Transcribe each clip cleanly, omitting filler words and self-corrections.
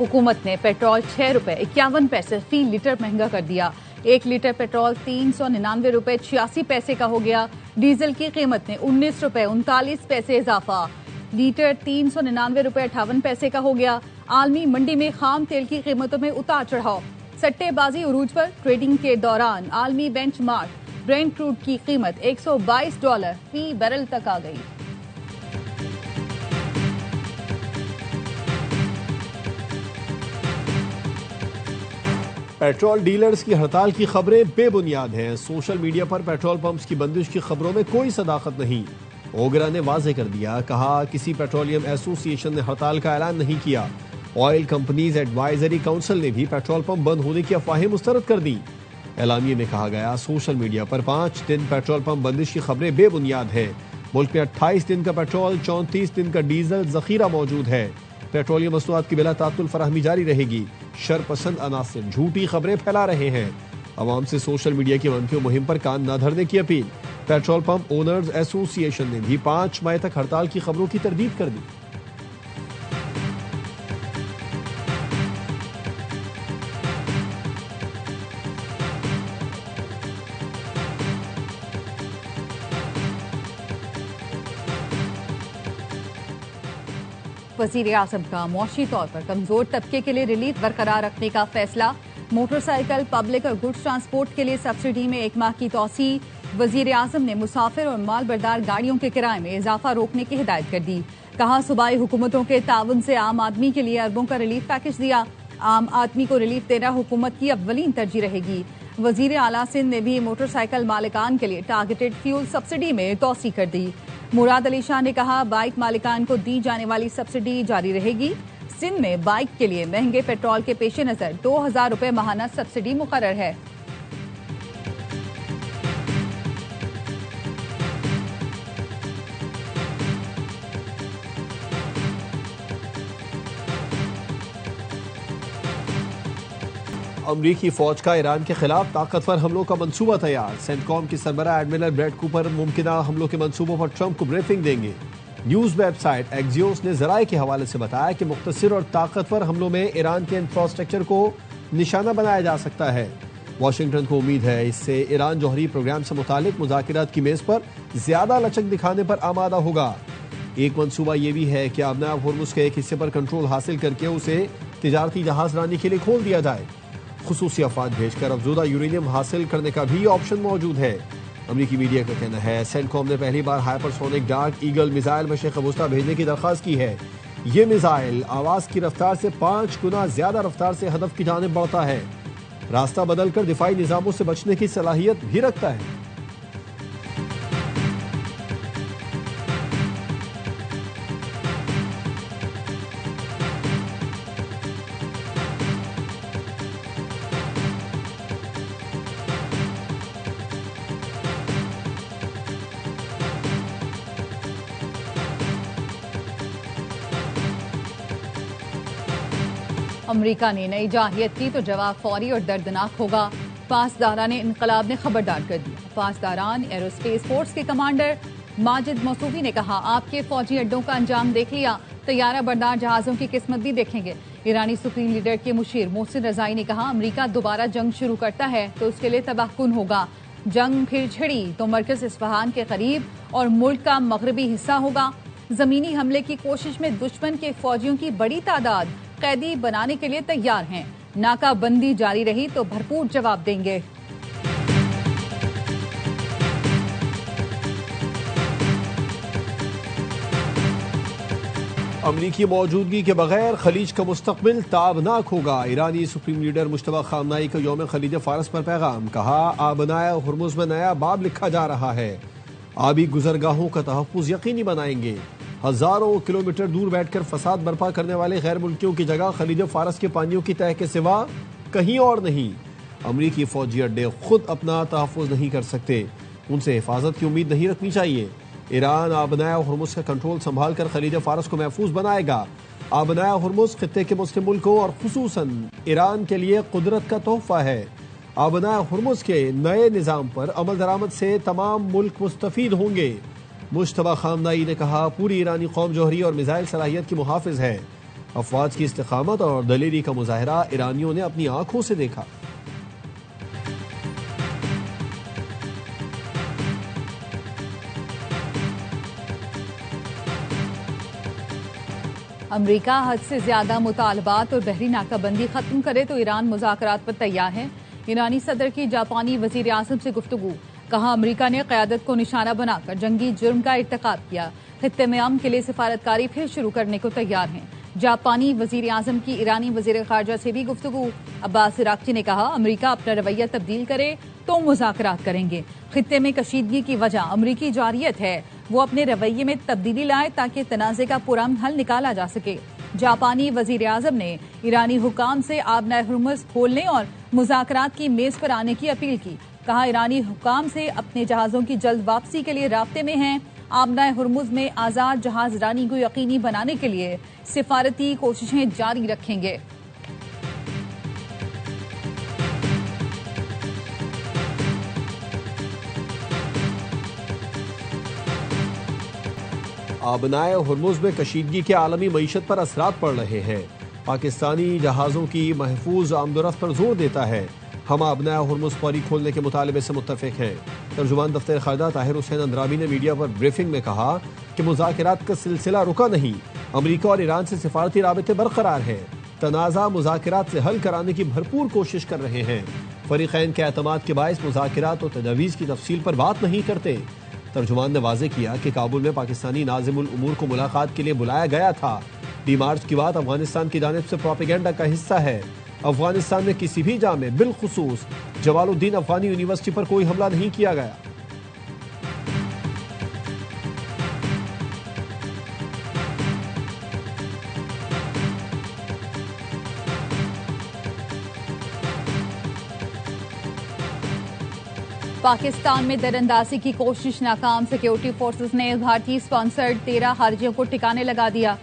حکومت نے پیٹرول 6 روپے 51 پیسے فی لیٹر مہنگا کر دیا۔ 1 لیٹر پیٹرول 399 روپے 86 پیسے کا ہو گیا۔ ڈیزل کی قیمت میں 19 روپے 39 پیسے اضافہ، لیٹر 399 روپے 58 پیسے کا ہو گیا۔ عالمی منڈی میں خام تیل کی قیمتوں میں اتار چڑھاؤ، سٹے بازی عروج پر۔ ٹریڈنگ کے دوران عالمی بینچ مارک برینٹ کروڈ کی قیمت $122 فی بیرل تک آ گئی۔ پیٹرول ڈیلرز کی ہڑتال کی خبریں بے بنیاد ہیں۔ سوشل میڈیا پر پیٹرول پمپس کی بندش کی خبروں میں کوئی صداقت نہیں۔ اوگرا نے واضح کر دیا، کہا کسی پیٹرولیم ایسوسی ایشن نے ہڑتال کا اعلان نہیں کیا۔ آئل کمپنیز ایڈوائزری کونسل نے بھی پیٹرول پمپ بند ہونے کی افواہیں مسترد کر دیں۔ اعلامیے میں کہا گیا، سوشل میڈیا پر 5 دن پیٹرول پمپ بندش کی خبریں بے بنیاد ہیں۔ ملک میں 28 دن کا پیٹرول، 34 دن کا ڈیزل ذخیرہ موجود ہے۔ پیٹرولیم مصنوعات کی بلا تعطل فراہمی جاری رہے گی۔ شرپسند عناصر جھوٹی خبریں پھیلا رہے ہیں۔ عوام سے سوشل میڈیا کی منفی مہم پر کان نہ دھرنے کی اپیل۔ پیٹرول پمپ اونرز ایسوسی ایشن نے بھی 5 مئی تک ہڑتال کی خبروں کی تردید کر دی۔ وزیر اعظم کا معاشی طور پر کمزور طبقے کے لیے ریلیف برقرار رکھنے کا فیصلہ۔ موٹر سائیکل، پبلک اور گڈز ٹرانسپورٹ کے لیے سبسڈی میں 1 ماہ کی توسیع۔ وزیر اعظم نے مسافر اور مال بردار گاڑیوں کے کرائے میں اضافہ روکنے کی ہدایت کر دی۔ کہا صوبائی حکومتوں کے تعاون سے عام آدمی کے لیے اربوں کا ریلیف پیکج دیا۔ عام آدمی کو ریلیف دینا حکومت کی اولین ترجیح رہے گی۔ وزیر اعلیٰ سندھ نے بھی موٹر سائیکل مالکان کے لیے ٹارگیٹڈ فیول سبسڈی میں توسیع کر دی۔ مراد علی شاہ نے کہا، بائیک مالکان کو دی جانے والی سبسڈی جاری رہے گی۔ سندھ میں بائیک کے لیے مہنگے پیٹرول کے پیش نظر 2000 روپے ماہانہ سبسڈی مقرر ہے۔ امریکی فوج کا ایران کے خلاف طاقتور حملوں کا منصوبہ تیار۔ سینٹ کام کے سربراہ ایڈمرل بریڈ کوپر ممکنہ حملوں کے منصوبوں پر ٹرمپ کو بریفنگ دیں گے۔ نیوز ویب سائٹ ایکزیوس نے ذرائع کے حوالے سے بتایا کہ مختصر اور طاقتور حملوں میں ایران کے انفراسٹرکچر کو نشانہ بنایا جا سکتا ہے۔ واشنگٹن کو امید ہے اس سے ایران جوہری پروگرام سے متعلق مذاکرات کی میز پر زیادہ لچک دکھانے پر آمادہ ہوگا۔ ایک منصوبہ یہ بھی ہے کہ آبنائے ہرمز کے ایک حصے پر کنٹرول حاصل کر کے اسے تجارتی جہاز رانی کے لیے کھول دیا جائے۔ خصوصی افواج بھیج کر افزودہ یورینیم حاصل کرنے کا بھی آپشن موجود ہے۔ امریکی میڈیا کا کہنا ہے، سینٹ کام نے پہلی بار hypersonic Dark Eagle missile مشرق وسطیٰ بھیجنے کی درخواست کی ہے۔ یہ میزائل آواز کی رفتار سے 5 گنا زیادہ رفتار سے ہدف کی جانب بڑھتا ہے، راستہ بدل کر دفاعی نظاموں سے بچنے کی صلاحیت بھی رکھتا ہے۔ امریکہ نے نئی جارحیت کی تو جواب فوری اور دردناک ہوگا۔ پاسداران انقلاب نے خبردار کر دیا۔ پاسداران ایرو اسپیس فورس کے کمانڈر ماجد موصوفی نے کہا، آپ کے فوجی اڈوں کا انجام دیکھ لیا، طیارہ بردار جہازوں کی قسمت بھی دیکھیں گے۔ ایرانی سپریم لیڈر کے مشیر محسن رضائی نے کہا، امریکہ دوبارہ جنگ شروع کرتا ہے تو اس کے لیے تباہ کن ہوگا۔ جنگ پھر چھڑی تو مرکز اصفہان کے قریب اور ملک کا مغربی حصہ ہوگا۔ زمینی حملے کی کوشش میں دشمن کے فوجیوں کی بڑی تعداد قیدی بنانے کے لیے تیار ہیں۔ ناکہ بندی جاری رہی تو بھرپور جواب دیں گے۔ امریکی موجودگی کے بغیر خلیج کا مستقبل تابناک ہوگا۔ ایرانی سپریم لیڈر مجتبیٰ خامنہئی کا یوم خلیج فارس پر پیغام، کہا آبنائے ہرمز میں نیا باب لکھا جا رہا ہے، آبی گزرگاہوں کا تحفظ یقینی بنائیں گے۔ ہزاروں کلومیٹر دور بیٹھ کر فساد برپا کرنے والے غیر ملکیوں کی جگہ خلیج فارس کے پانیوں کی تہہ کے سوا کہیں اور نہیں۔ امریکی فوجی اڈے خود اپنا تحفظ نہیں کر سکتے، ان سے حفاظت کی امید نہیں رکھنی چاہیے۔ ایران آبنائے ہرمز کا کنٹرول سنبھال کر خلیج فارس کو محفوظ بنائے گا۔ آبنائے ہرمز خطے کے مسلم ملکوں اور خصوصاً ایران کے لیے قدرت کا تحفہ ہے۔ آبنائے ہرمز کے نئے نظام پر عمل درآمد سے تمام ملک مستفید ہوں گے۔ مجتبیٰ خامنہئی نے کہا، پوری ایرانی قوم جوہری اور میزائل صلاحیت کی محافظ ہے۔ افواج کی استقامت اور دلیری کا مظاہرہ ایرانیوں نے اپنی آنکھوں سے دیکھا۔ امریکہ حد سے زیادہ مطالبات اور بحری ناکہ بندی ختم کرے تو ایران مذاکرات پر تیار ہے۔ ایرانی صدر کی جاپانی وزیر اعظم سے گفتگو، کہا امریکہ نے قیادت کو نشانہ بنا کر جنگی جرم کا ارتکاب کیا، خطے میں امن کے لیے سفارتکاری پھر شروع کرنے کو تیار ہیں۔ جاپانی وزیر اعظم کی ایرانی وزیر خارجہ سے بھی گفتگو، عباس عراقچی نے کہا امریکہ اپنا رویہ تبدیل کرے تو مذاکرات کریں گے۔ خطے میں کشیدگی کی وجہ امریکی جارحیت ہے، وہ اپنے رویے میں تبدیلی لائے تاکہ تنازع کا پرامن حل نکالا جا سکے۔ جاپانی وزیر اعظم نے ایرانی حکام سے آبنہ ہرمز کھولنے اور مذاکرات کی میز پر آنے کی اپیل کی، کہا ایرانی حکام سے اپنے جہازوں کی جلد واپسی کے لیے رابطے میں ہیں، آبنہ ہرمز میں آزاد جہاز رانی کو یقینی بنانے کے لیے سفارتی کوششیں جاری رکھیں گے۔ آبنائے ہرمز میں کشیدگی کے عالمی معیشت پر اثرات پڑ رہے ہیں۔ پاکستانی جہازوں کی محفوظ آمد و رفت پر زور دیتا ہے۔ ہم آبنائے ہرمز فوری کھولنے کے مطالبے سے متفق ہیں۔ ترجمان دفتر خارجہ طاہر حسین اندرابی نے میڈیا پر بریفنگ میں کہا کہ مذاکرات کا سلسلہ رکا نہیں، امریکہ اور ایران سے سفارتی رابطے برقرار ہیں، تنازع مذاکرات سے حل کرانے کی بھرپور کوشش کر رہے ہیں۔ فریقین کے اعتماد کے باعث مذاکرات اور تجاویز کی تفصیل پر بات نہیں کرتے۔ ترجمان نے واضح کیا کہ کابل میں پاکستانی ناظم الامور کو ملاقات کے لیے بلایا گیا تھا۔ 20 مارچ کی بات افغانستان کی جانب سے پروپیگنڈا کا حصہ ہے۔ افغانستان میں کسی بھی جامع بالخصوص جوال الدین افغانی یونیورسٹی پر کوئی حملہ نہیں کیا گیا۔ پاکستان میں دراندازی کی کوشش ناکام، سیکیورٹی فورسز نے بھارتی اسپانسرڈ 13 خارجیوں کو ٹھکانے لگا دیا۔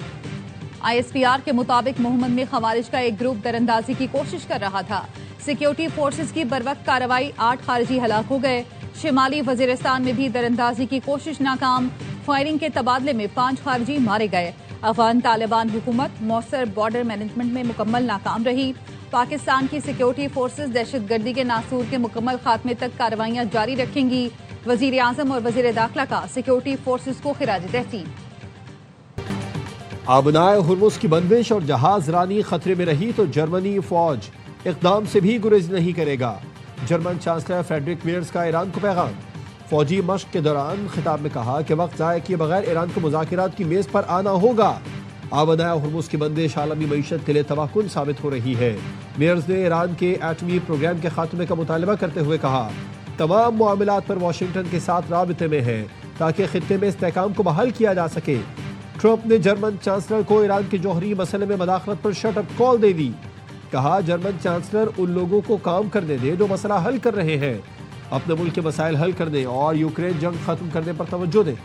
آئی ایس پی آر کے مطابق محمد میں خوارج کا ایک گروپ دراندازی کی کوشش کر رہا تھا۔ سیکیورٹی فورسز کی بروقت کارروائی 8 خارجی ہلاک ہو گئے۔ شمالی وزیرستان میں بھی دراندازی کی کوشش ناکام، فائرنگ کے تبادلے میں 5 خارجی مارے گئے۔ افغان طالبان حکومت مؤثر بارڈر مینجمنٹ میں مکمل ناکام رہی۔ پاکستان کی سیکیورٹی فورسز دہشت گردی کے ناسور کے مکمل خاتمے تک کارروائیاں جاری رکھیں گی۔ وزیر اعظم اور وزیر داخلہ کا سیکیورٹی فورسز کو خراج تحسین۔ آبنائے ہرمز کی بندش اور جہاز رانی خطرے میں رہی تو جرمنی فوج اقدام سے بھی گریز نہیں کرے گا۔ جرمن چانسلر فریڈرک میئرز کا ایران کو پیغام۔ فوجی مشق کے دوران خطاب میں کہا کہ وقت ضائع کیے بغیر ایران کو مذاکرات کی میز پر آنا ہوگا۔ آبنائے ہرمز کی بندش عالمی معیشت کے لیے تباہ کن ثابت ہو رہی ہے۔ میئرز نے ایران کے ایٹمی پروگرام کے خاتمے کا مطالبہ کرتے ہوئے کہا تمام معاملات پر واشنگٹن کے ساتھ رابطے میں ہیں تاکہ خطے میں استحکام کو بحال کیا جا سکے۔ ٹرمپ نے جرمن چانسلر کو ایران کے جوہری مسئلے میں مداخلت پر شٹ اپ کال دے دی۔ کہا جرمن چانسلر ان لوگوں کو کام کرنے دے جو مسئلہ حل کر رہے ہیں، اپنے ملک کے مسائل حل کرنے اور یوکرین جنگ ختم کرنے پر توجہ دیں۔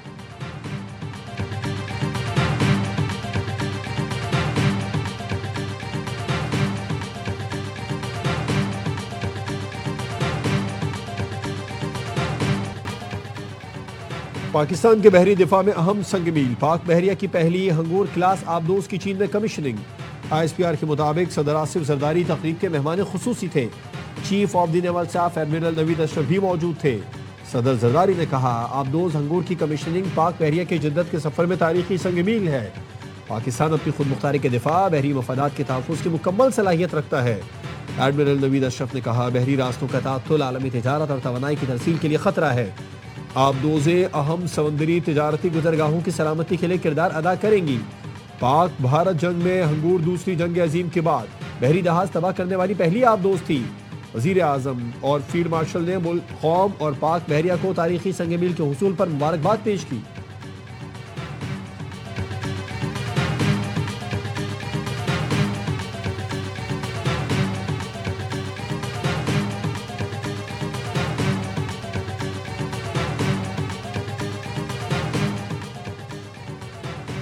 پاکستان کے بحری دفاع میں اہم سنگ میل، پاک بحریہ کی پہلی ہنگور کلاس آبدوز کی چین میں commissioning. I S P are کے مطابق صدر آصف زرداری تقریب کے مہمان خصوصی تھے۔ Chief of the naval staff admiral Naveed Ashraf بھی موجود تھے۔ صدر زرداری نے کہا آبدوز ہنگور کی کمیشننگ پاک بحریہ کے جدت کے سفر میں تاریخی سنگ میل ہے۔ پاکستان اپنی خود مختاری کے دفاع، بحری مفادات کے تحفظ کی مکمل صلاحیت رکھتا ہے۔ ایڈمرل نوید اشرف نے کہا بحری راستوں کا تعطل عالمی تجارت اور توانائی کی ترسیل کے لیے خطرہ ہے۔ آبدوزیں اہم سمندری تجارتی گزرگاہوں کی سلامتی کے لیے کردار ادا کریں گی۔ پاک بھارت جنگ میں ہنگور دوسری جنگ عظیم کے بعد بحری جہاز تباہ کرنے والی پہلی آبدوز تھی۔ وزیر اعظم اور فیلڈ مارشل نے ملک، قوم اور پاک بحریہ کو تاریخی سنگ میل کے حصول پر مبارکباد پیش کی۔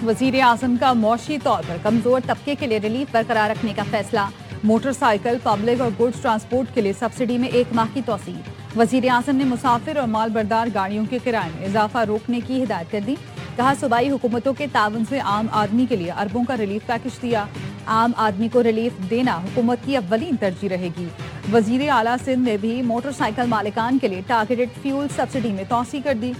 وزیر اعظم کا معاشی طور پر کمزور طبقے کے لیے ریلیف برقرار رکھنے کا فیصلہ، موٹر سائیکل، پبلک اور گڈز ٹرانسپورٹ کے لیے سبسڈی میں 1 ماہ کی توسیع۔ وزیر اعظم نے مسافر اور مال بردار گاڑیوں کے کرائے میں اضافہ روکنے کی ہدایت کر دی۔ کہا صوبائی حکومتوں کے تعاون سے عام آدمی کے لیے اربوں کا ریلیف پیکج دیا۔ عام آدمی کو ریلیف دینا حکومت کی اولین ترجیح رہے گی۔ وزیر اعلیٰ سندھ نے بھی موٹر سائیکل مالکان کے لیے ٹارگیٹڈ فیول سبسڈی میں توسیع کر دی۔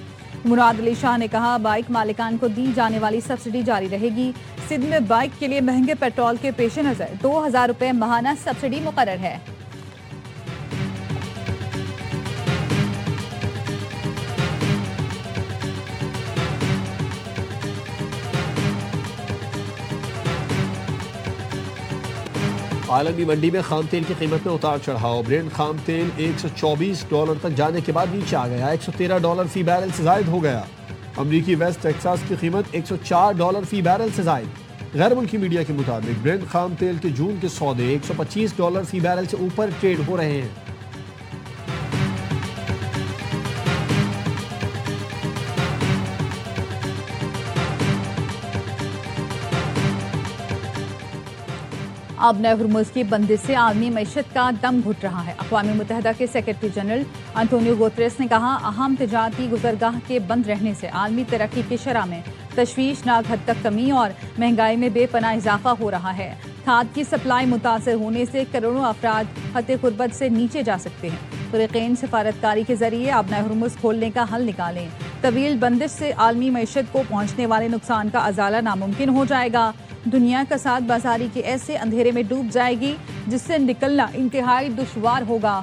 مراد علی شاہ نے کہا بائیک مالکان کو دی جانے والی سبسڈی جاری رہے گی۔ سندھ میں بائیک کے لیے مہنگے پیٹرول کے پیش نظر 2000 روپے ماہانہ سبسڈی مقرر ہے۔ عالمی منڈی میں خام تیل کی قیمت میں اتار چڑھاؤ۔ برنٹ خام تیل $124 تک جانے کے بعد نیچے آ گیا، $113 فی بیرل سے زائد ہو گیا۔ امریکی ویسٹ ٹیکساس کی قیمت $104 فی بیرل سے زائد۔ غیر ملکی میڈیا کے مطابق برنٹ خام تیل کے جون کے سودے $125 فی بیرل سے اوپر ٹریڈ ہو رہے ہیں۔ اب نئے ہرمز کی بندش سے عالمی معیشت کا دم گھٹ رہا ہے۔ اقوام متحدہ کے سیکرٹری جنرل انتونیو گوتریس نے کہا اہم تجارتی گزرگاہ کے بند رہنے سے عالمی ترقی کی شرح میں تشویشناک حد تک کمی اور مہنگائی میں بے پناہ اضافہ ہو رہا ہے۔ کھاد کی سپلائی متاثر ہونے سے کروڑوں افراد خط غربت سے نیچے جا سکتے ہیں۔ فریقین سفارتکاری کے ذریعے اب نئے ہرمز کھولنے کا حل نکالیں۔ طویل بندش سے عالمی معیشت کو پہنچنے والے نقصان کا ازالہ ناممکن ہو جائے گا۔ دنیا کساد بازاری کے ایسے اندھیرے میں ڈوب جائے گی جس سے نکلنا انتہائی دشوار ہوگا۔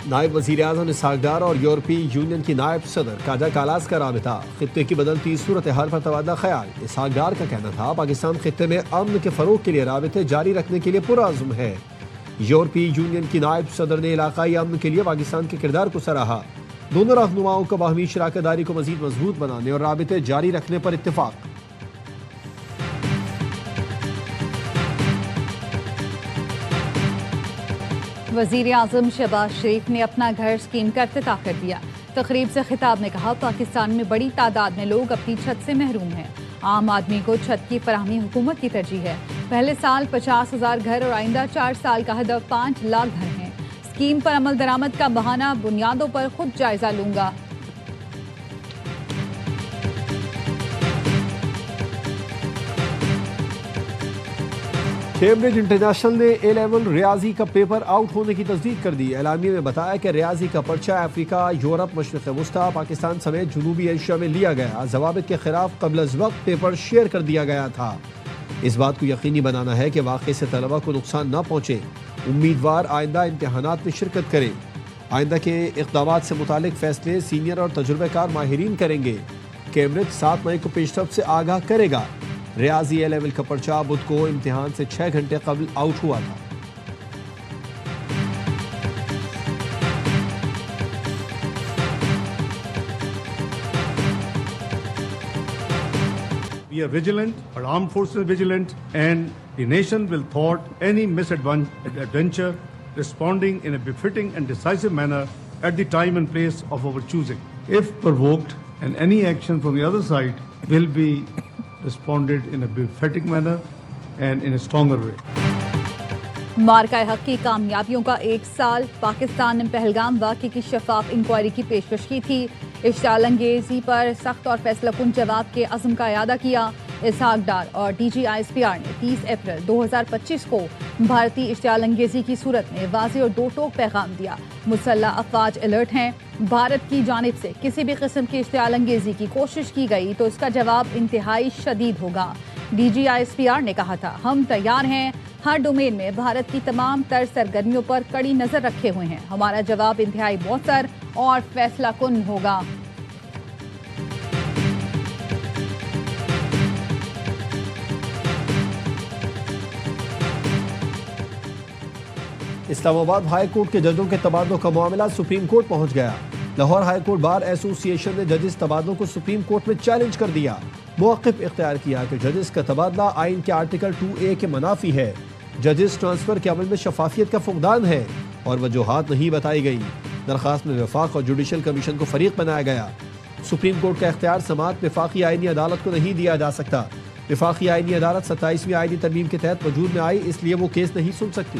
نائب وزیر اعظم اسحاق ڈار اور یورپی یونین کی نائب صدر کاجا کالاس کا رابطہ، خطے کی بدلتی صورتحال پر تبادلہ خیال۔ اسحاق ڈار کا کہنا تھا پاکستان خطے میں امن کے فروغ کے لیے رابطے جاری رکھنے کے لیے پرعزم ہے۔ یورپی یونین کی نائب صدر نے علاقائی امن کے لیے پاکستان کے کردار کو سراہا۔ دونوں رہنماؤں کو باہمی شراکت داری کو مزید مضبوط بنانے اور رابطے جاری رکھنے پر اتفاق۔ وزیر اعظم شہباز شریف نے اپنا گھر اسکیم کا افتتاح کر دیا۔ تقریب سے خطاب میں کہا پاکستان میں بڑی تعداد میں لوگ اپنی چھت سے محروم ہیں۔ عام آدمی کو چھت کی فراہمی حکومت کی ترجیح ہے۔ پہلے سال 50,000 گھر اور آئندہ 4 سال کا ہدف 5 لاکھ گھر ہیں۔ اسکیم پر عمل درآمد کا بہانہ بنیادوں پر خود جائزہ لوں گا۔ کیمبرج انٹرنیشنل نے اے لیول ریاضی کا پیپر آؤٹ ہونے کی تصدیق کر دی۔ اعلامیے میں بتایا کہ ریاضی کا پرچہ افریقہ، یورپ، مشرق وسطیٰ، پاکستان سمیت جنوبی ایشیا میں لیا گیا۔ ضوابط کے خلاف قبل از وقت پیپر شیئر کر دیا گیا تھا۔ اس بات کو یقینی بنانا ہے کہ واقعے سے طلبہ کو نقصان نہ پہنچے۔ امیدوار آئندہ امتحانات میں شرکت کریں۔ آئندہ کے اقدامات سے متعلق فیصلے سینئر اور تجربہ کار ماہرین کریں گے۔ کیمبرج 7 مئی کو پیشرفت سے آگاہ کرے گا۔ ریاضی اے لیول کا پرچہ بدھ کو امتحان سے 6 گھنٹے قبل آؤٹ ہوا تھا۔ We are vigilant, our armed forces are vigilant, and the nation will thwart any misadventure, responding in a befitting and decisive manner at the time and place of our choosing. If provoked, and any action from the other side will be responded in a befitting manner and in a stronger way. مارکہ حق کی کامیابیوں کا 1 سال۔ پاکستان نے پہلگام واقعے کی شفاف inquiry کی پیشکش کی تھی۔ اشتعال انگیزی پر سخت اور فیصلہ کن جواب کے عزم کا اعادہ کیا۔ اسحاق ڈار اور D G I S P R نے 30 اپریل 2025 کو بھارتی اشتعال انگیزی کی صورت میں واضح اور دو ٹوک پیغام دیا۔ مسلح افواج الرٹ ہیں، بھارت کی جانب سے کسی بھی قسم کی اشتعال انگیزی کی کوشش کی گئی تو اس کا جواب انتہائی شدید ہوگا۔ D G I S P R نے کہا تھا ہم تیار ہیں، ہر ڈومین میں بھارت کی تمام تر سرگرمیوں پر کڑی نظر رکھے ہوئے ہیں، ہمارا جواب انتہائی مؤثر اور فیصلہ کن ہوگا۔ اسلام آباد ہائی کورٹ کے ججوں کے تبادلوں کا معاملہ سپریم کورٹ پہنچ گیا۔ لاہور ہائی کورٹ بار ایسوسی ایشن نے ججز تبادلوں کو سپریم کورٹ میں چیلنج کر دیا۔ موقف اختیار کیا کہ ججز کا تبادلہ آئین کے آرٹیکل 2A کے منافی ہے، ججز ٹرانسفر کے عمل میں شفافیت کا فقدان ہے اور وجوہات نہیں بتائی گئی۔ درخواست میں وفاق اور جوڈیشل کمیشن کو فریق بنایا گیا۔ سپریم کورٹ کا اختیار سماعت وفاقی آئینی عدالت کو نہیں دیا جا سکتا۔ وفاقی آئینی عدالت 27ویں آئینی ترمیم کے تحت وجود میں آئی، اس لیے وہ کیس نہیں سن سکتی۔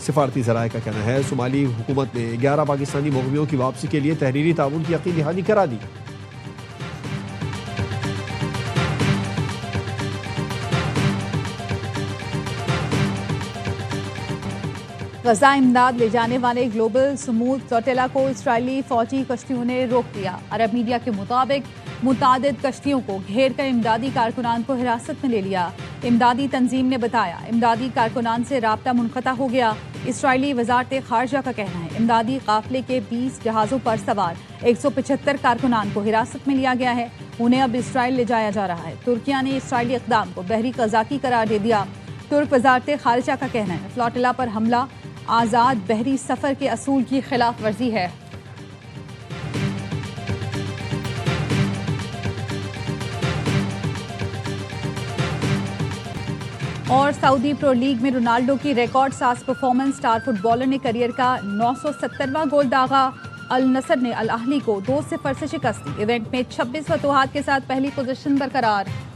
سفارتی ذرائع کا کہنا ہے صومالی حکومت نے 11 پاکستانی مغویوں کی واپسی کے لیے تحریری تعاون کی یقین دہانی کرا دی۔ غزہ امداد لے جانے والے گلوبل سموتھ فلوٹیلا کو اسرائیلی فوجی کشتیوں نے روک دیا۔ عرب میڈیا کے مطابق متعدد کشتیوں کو گھیر کر امدادی کارکنان کو حراست میں لے لیا۔ امدادی تنظیم نے بتایا امدادی کارکنان سے رابطہ منقطع ہو گیا۔ اسرائیلی وزارت خارجہ کا کہنا ہے امدادی قافلے کے 20 جہازوں پر سوار 175 کارکنان کو حراست میں لیا گیا ہے، انہیں اب اسرائیل لے جایا جا رہا ہے۔ ترکیہ نے اسرائیلی اقدام کو بحری قزاقی قرار دے دیا۔ ترک وزارت خارجہ کا کہنا ہے فلوٹیلا پر حملہ آزاد بحری سفر کے اصول کی خلاف ورزی ہے۔ اور سعودی پرو لیگ میں رونالڈو کی ریکارڈ ساز پرفارمنس، اسٹار فٹ بالر نے کیریئر کا 970واں گول داغا۔ النصر نے الاہلی کو 2-0 سے شکست دی۔ ایونٹ میں 26 فتوحات کے ساتھ پہلی پوزیشن برقرار۔